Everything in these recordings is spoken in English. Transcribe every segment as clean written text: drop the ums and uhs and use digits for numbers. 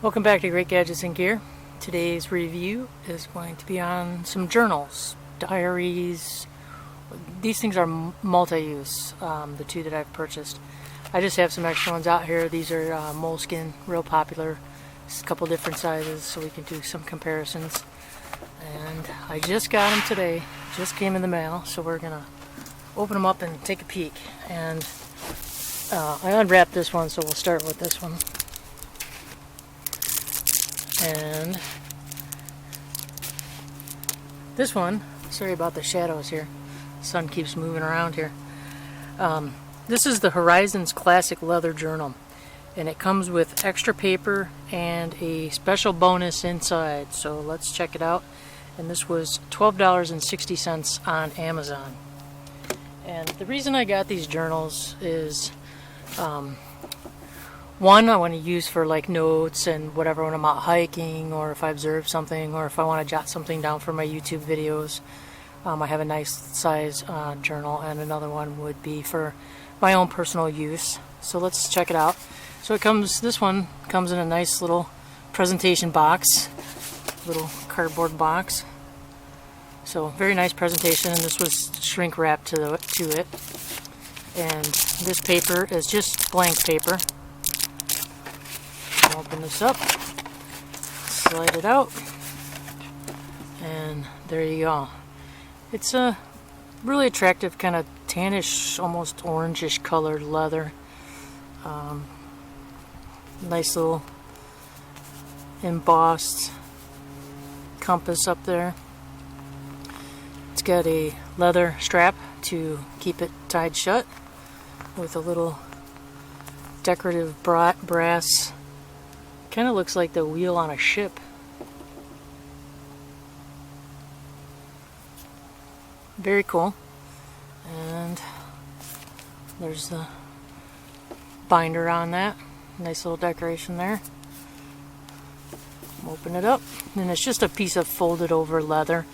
Welcome back to Great Gadgets and Gear. Today's review is going to be on some journals, diaries. These things are multi-use, the two that I've purchased. I just have some extra ones out here. These are moleskin, real popular. Just a couple different sizes so we can do some comparisons. And I just got them today. Just came in the mail, so we're going to open them up and take a peek. And I unwrapped this one, so we'll start with this one. And this one, sorry about the shadows here, the sun keeps moving around here. This is the Horizons Classic Leather Journal, and it comes with extra paper and a special bonus inside, so let's check it out. And this was $12.60 on Amazon. And the reason I got these journals is one, I want to use for like notes and whatever when I'm out hiking, or if I observe something, or if I want to jot something down for my YouTube videos. I have a nice size journal, and another one would be for my own personal use. So let's check it out. So this one comes in a nice little presentation box, little cardboard box. So very nice presentation, and this was shrink wrapped to it. And this paper is just blank paper. Open this up, slide it out, and there you go. It's a really attractive kind of tannish, almost orangish colored leather. Nice little embossed compass up there. It's got a leather strap to keep it tied shut with a little decorative brass. Kind of looks like the wheel on a ship. Very cool. And there's the binder on that. Nice little decoration there. Open it up, and it's just a piece of folded over leather.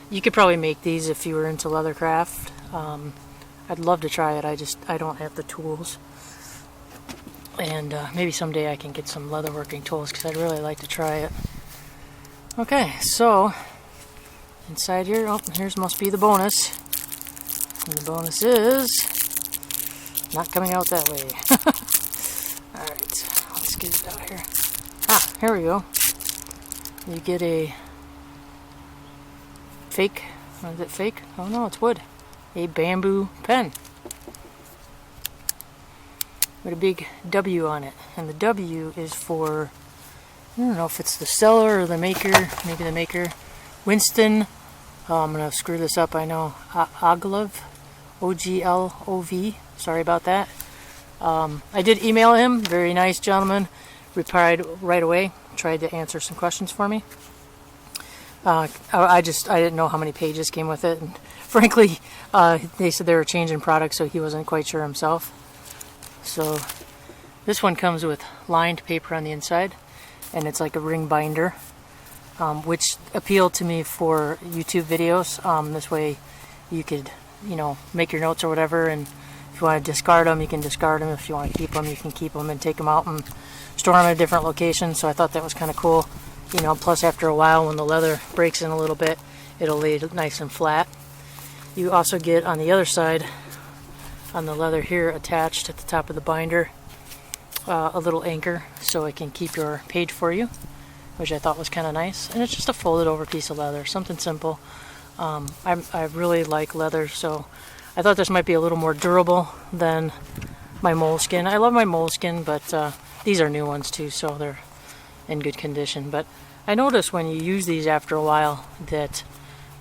You could probably make these if you were into leathercraft. I'd love to try it. I don't have the tools. And maybe someday I can get some leatherworking tools, because I'd really like to try it. Okay, so inside here, here's must be the bonus. And the bonus is not coming out that way. Alright, let's get it out here. Here we go. You get a fake, is it fake? Oh no, it's wood. A bamboo pen with a big W on it, and the W is for, I don't know if it's the seller or the maker, maybe the maker. Winston, I'm going to screw this up, I know, Oglov, O-G-L-O-V, sorry about that. I did email him, very nice gentleman, replied right away, tried to answer some questions for me. I didn't know how many pages came with it, and frankly, they said they were changing products, so he wasn't quite sure himself. So this one comes with lined paper on the inside, and it's like a ring binder, which appealed to me for YouTube videos. This way you could, make your notes or whatever, and if you want to discard them, you can discard them. If you want to keep them, you can keep them and take them out and store them at a different location. So I thought that was kind of cool. Plus after a while, when the leather breaks in a little bit, it'll lay nice and flat. You also get on the other side, on the leather here, attached at the top of the binder, a little anchor so it can keep your page for you, which I thought was kind of nice. And it's just a folded over piece of leather, something simple. I really like leather, so I thought this might be a little more durable than my moleskin. I love my moleskin, but these are new ones too, so they're in good condition. But I noticed when you use these after a while that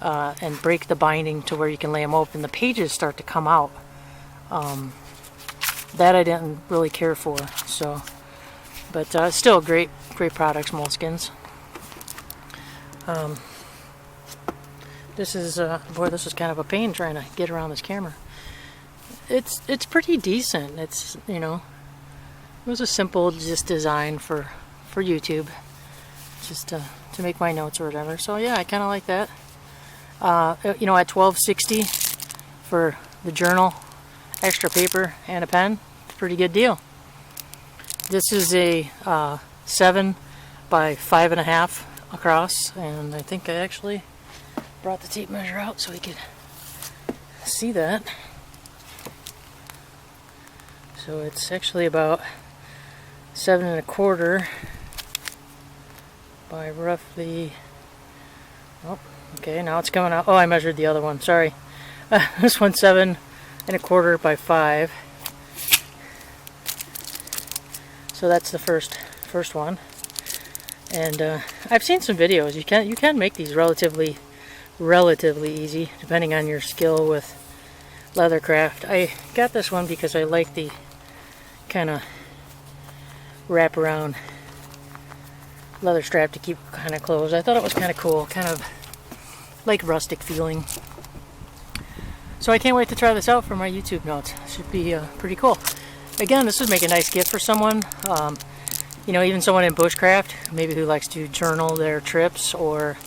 and break the binding to where you can lay them open, the pages start to come out. That I didn't really care for, so, but still great products, moleskins. This is this is kind of a pain trying to get around this camera. It's pretty decent. It's it was a simple just design for YouTube, just to make my notes or whatever. So yeah, I kind of like that. At $12.60 for the journal, extra paper and a pen, pretty good deal. This is a 7 by 5.5 across, and I think I actually brought the tape measure out so we could see that. So it's actually about 7.25 by roughly, oh, okay, now it's coming out. Oh, I measured the other one, sorry. This one's 7.25 by 5. So that's the first one. And I've seen some videos. You can make these relatively easy, depending on your skill with leathercraft. I got this one because I like the kind of wrap around leather strap to keep kind of closed. I thought it was kind of cool, kind of like rustic feeling. So I can't wait to try this out for my YouTube notes. Should be pretty cool. Again, this would make a nice gift for someone. You know, even someone in bushcraft, maybe who likes to journal their trips, or,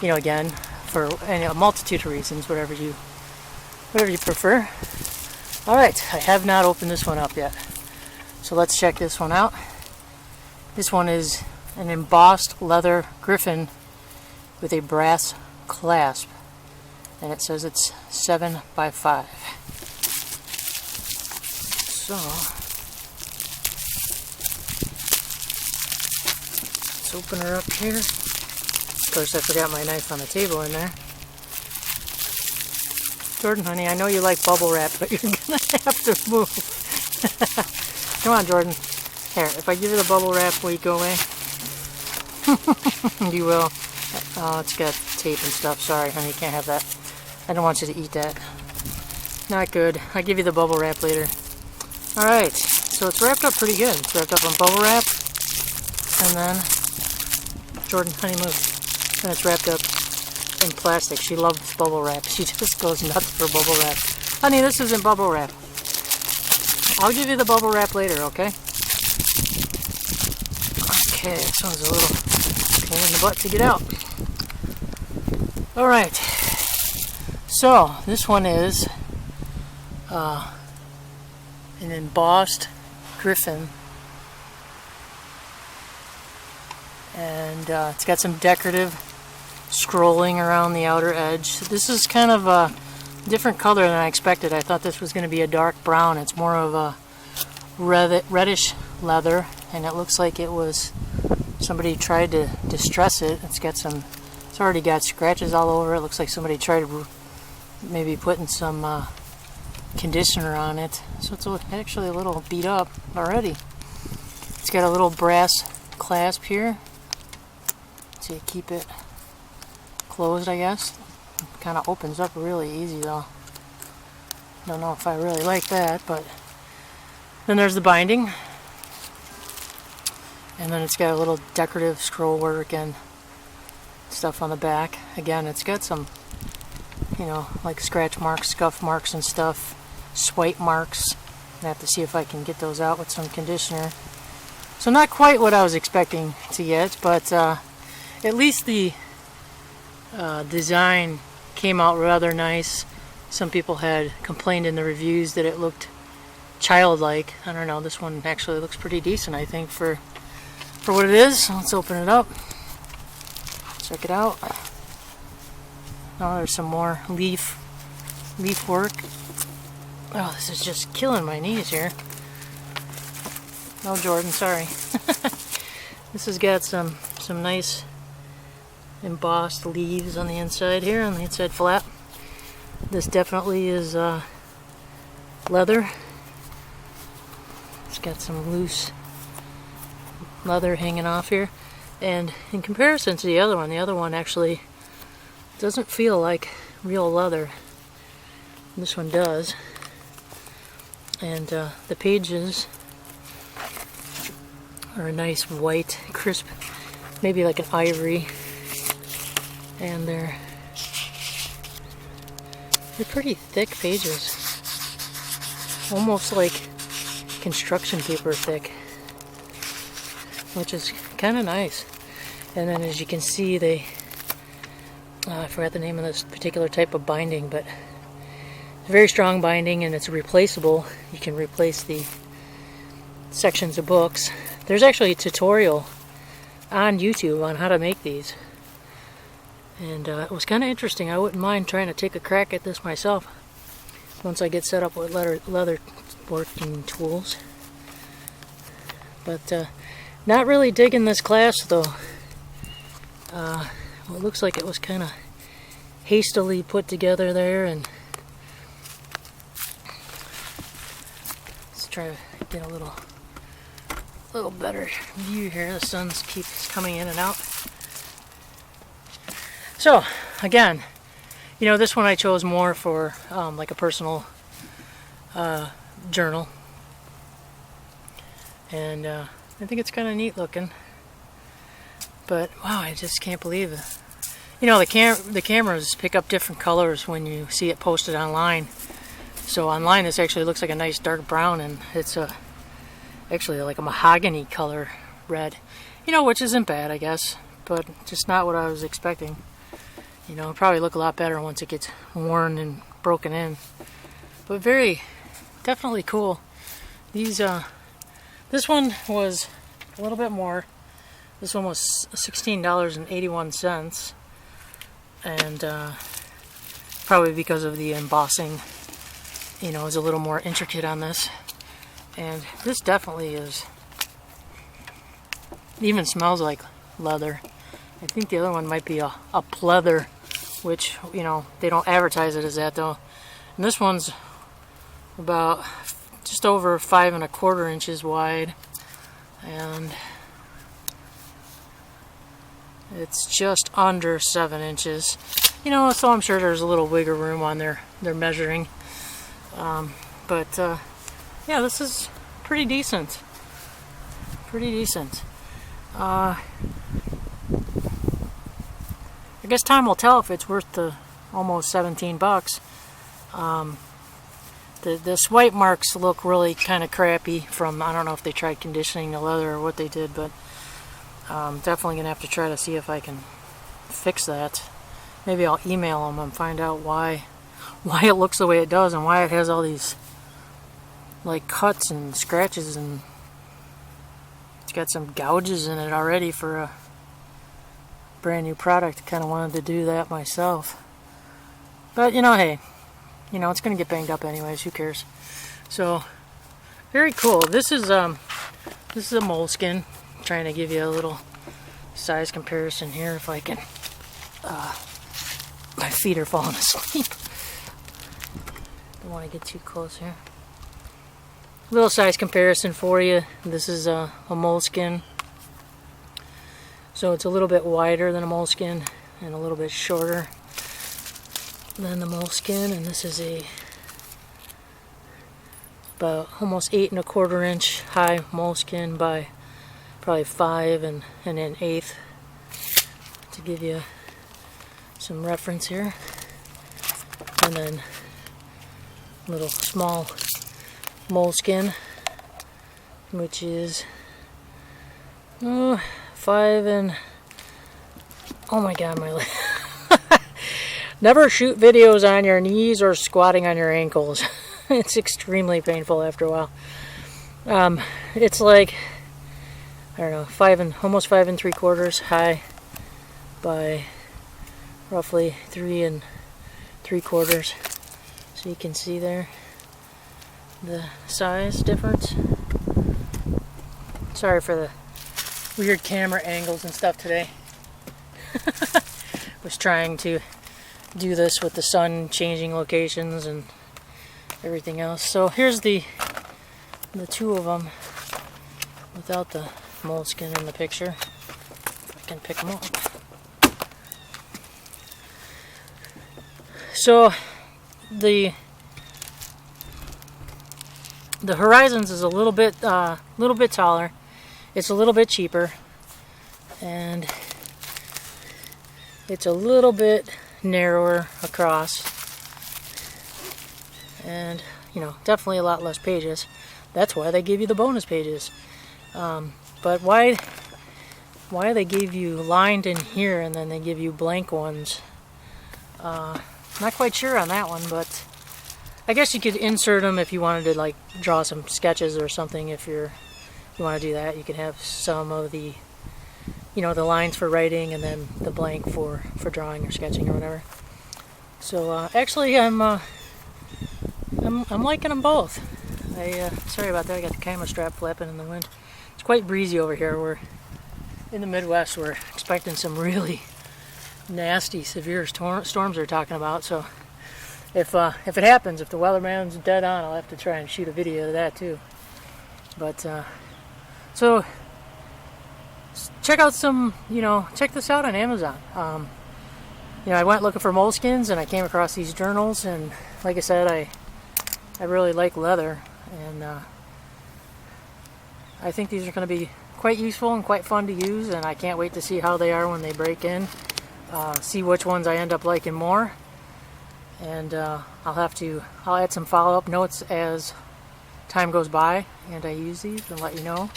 you know, again, for a multitude of reasons, whatever you prefer. All right, I have not opened this one up yet, so let's check this one out. This one is an embossed leather griffin with a brass clasp, and it says it's 7 by 5. So let's open her up here. Of course, I forgot my knife on the table in there. Jordan, honey, I know you like bubble wrap, but you're gonna have to move. Come on, Jordan. Here, if I give you the bubble wrap, will you go away? You will. Oh, it's got tape and stuff. Sorry, honey, you can't have that. I don't want you to eat that. Not good. I'll give you the bubble wrap later. Alright, so it's wrapped up pretty good. It's wrapped up on bubble wrap. And then, Jordan, honey, move. And it's wrapped up in plastic. She loves bubble wrap. She just goes nuts for bubble wrap. Honey, this isn't bubble wrap. I'll give you the bubble wrap later, okay? Okay, this one's a little pain in the butt to get out. Alright, so this one is an embossed griffin, and it's got some decorative scrolling around the outer edge. This is kind of a different color than I expected. I thought this was going to be a dark brown. It's more of a reddish leather, and it looks like it was somebody tried to distress it. It's already got scratches all over it. Looks like somebody tried to maybe putting some conditioner on it, so it's actually a little beat up already. It's got a little brass clasp here to keep it closed, I guess. It kind of opens up really easy though. Don't know if I really like that, but then there's the binding, and then it's got a little decorative scroll work and stuff on the back. Again, it's got some, you know, like scratch marks, scuff marks and stuff, swipe marks. I have to see if I can get those out with some conditioner. So not quite what I was expecting to get, but at least the design came out rather nice. Some people had complained in the reviews that it looked childlike. I don't know, this one actually looks pretty decent, I think, for what it is. Let's open it up. Check it out. Oh, there's some more leaf work. Oh, this is just killing my knees here. No, Jordan, sorry. This has got some nice embossed leaves on the inside here, on the inside flap. This definitely is leather. It's got some loose leather hanging off here. And in comparison to the other one actually doesn't feel like real leather. This one does. And the pages are a nice white, crisp, maybe like an ivory. And they're pretty thick pages. Almost like construction paper thick, which is kind of nice. And then as you can see, they I forgot the name of this particular type of binding, but it's a very strong binding, and it's replaceable. You can replace the sections of books. There's actually a tutorial on YouTube on how to make these. And it was kind of interesting. I wouldn't mind trying to take a crack at this myself once I get set up with leather working tools. But not really digging this class though. It looks like it was kind of hastily put together there, and let's try to get a little better view here. The sun keeps coming in and out. So again, you know, this one I chose more for like a personal journal, and I think it's kind of neat looking. But wow, I just can't believe it. You know, the cameras pick up different colors when you see it posted online. So online this actually looks like a nice dark brown, and it's actually like a mahogany color red. You know, which isn't bad, I guess, but just not what I was expecting. You know, it'll probably look a lot better once it gets worn and broken in. But definitely cool. These, this one was a little bit more. This one was $16.81, and probably because of the embossing, you know, is a little more intricate on this. And this definitely is, even smells like leather. I think the other one might be a pleather, which, you know, they don't advertise it as that though. And this one's about just over 5 1/4 inches wide, and it's just under 7 inches. You know, so I'm sure there's a little wiggle room on their measuring. But yeah, this is pretty decent. Pretty decent. I guess time will tell if it's worth the almost 17 bucks. The swipe marks look really kind of crappy from, I don't know if they tried conditioning the leather or what they did, but definitely gonna have to try to see if I can fix that. Maybe I'll email them and find out why it looks the way it does, and why it has all these like cuts and scratches, and it's got some gouges in it already for a brand new product. Kind of wanted to do that myself, but you know, hey, you know, it's gonna get banged up anyways, who cares? So very cool. This is a moleskin. Trying to give you a little size comparison here if I can. My feet are falling asleep. Don't want to get too close here. Little size comparison for you. This is a moleskin, so it's a little bit wider than a moleskin and a little bit shorter than the moleskin, and this is about almost 8 1/4 inch high moleskin by probably 5 and an 1/8, to give you some reference here. And then little small moleskin, which is 5 and, oh my god, my leg. Never shoot videos on your knees or squatting on your ankles. It's extremely painful after a while. It's like, I don't know, almost 5 3/4 high by roughly 3 3/4. So you can see there the size difference. Sorry for the weird camera angles and stuff today. Was trying to do this with the sun changing locations and everything else. So here's the two of them without the moleskin in the picture. If I can pick them up. So the Horizons is a little bit taller. It's a little bit cheaper, and it's a little bit narrower across, and you know, definitely a lot less pages. That's why they give you the bonus pages. But why they gave you lined in here and then they give you blank ones, not quite sure on that one, but I guess you could insert them if you wanted to, like, draw some sketches or something. If you want to do that, you could have some of the you know, the lines for writing and then the blank for drawing or sketching or whatever. So actually, I'm liking them both. Sorry about that. I got the camera strap flapping in the wind. It's quite breezy over here. We're in the Midwest. We're expecting some really nasty, severe storms they're talking about. So if it happens, if the weatherman's dead on, I'll have to try and shoot a video of that too. But so check out some, check this out on Amazon. I went looking for moleskins and I came across these journals, and like I said, I really like leather, and I think these are going to be quite useful and quite fun to use, and I can't wait to see how they are when they break in, see which ones I end up liking more, and I'll add some follow-up notes as time goes by and I use these and let you know.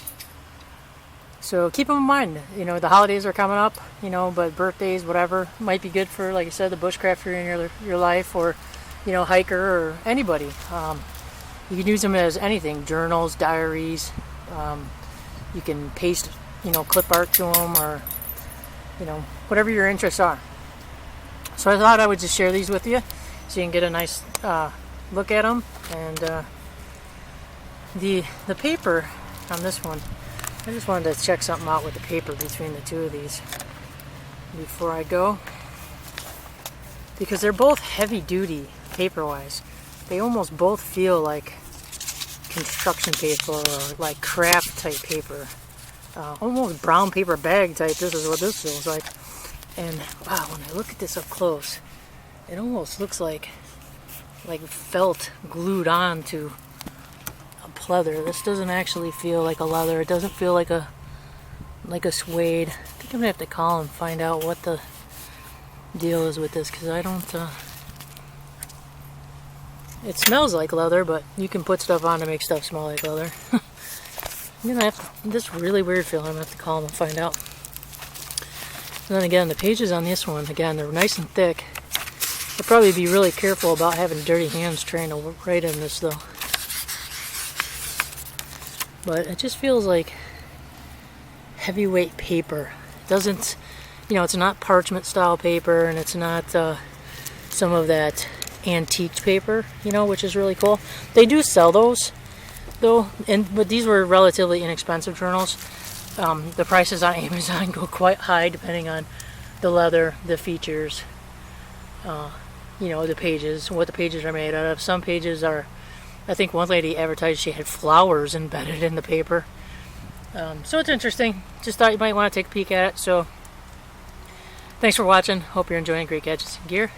So keep them in mind. The holidays are coming up, but birthdays, whatever, might be good for, like I said, the bushcrafter in your life, or hiker, or anybody. You can use them as anything: journals, diaries. You can paste, clip art to them, or whatever your interests are. So I thought I would just share these with you, so you can get a nice look at them. And the paper on this one, I just wanted to check something out with the paper between the two of these before I go, because they're both heavy duty paper-wise. They almost both feel like construction paper or like craft type paper, almost brown paper bag type. This is what this feels like. And wow, when I look at this up close, it almost looks like felt glued on to leather. This doesn't actually feel like a leather. It doesn't feel like a suede. I think I'm gonna have to call and find out what the deal is with this, because I don't it smells like leather, but you can put stuff on to make stuff smell like leather. I'm gonna have to, this really weird feeling. I'm gonna have to call them and find out. And then again, the pages on this one, again, they're nice and thick. I'll probably be really careful about having dirty hands trying to write in this though. But it just feels like heavyweight paper. It doesn't, it's not parchment style paper, and it's not some of that antique paper, which is really cool. They do sell those though, but these were relatively inexpensive journals. The prices on Amazon go quite high depending on the leather, the features, the pages, what the pages are made out of. Some pages are, I think one lady advertised she had flowers embedded in the paper. So it's interesting. Just thought you might want to take a peek at it. So thanks for watching. Hope you're enjoying Great Gadgets and Gear.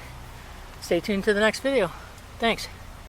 Stay tuned to the next video. Thanks.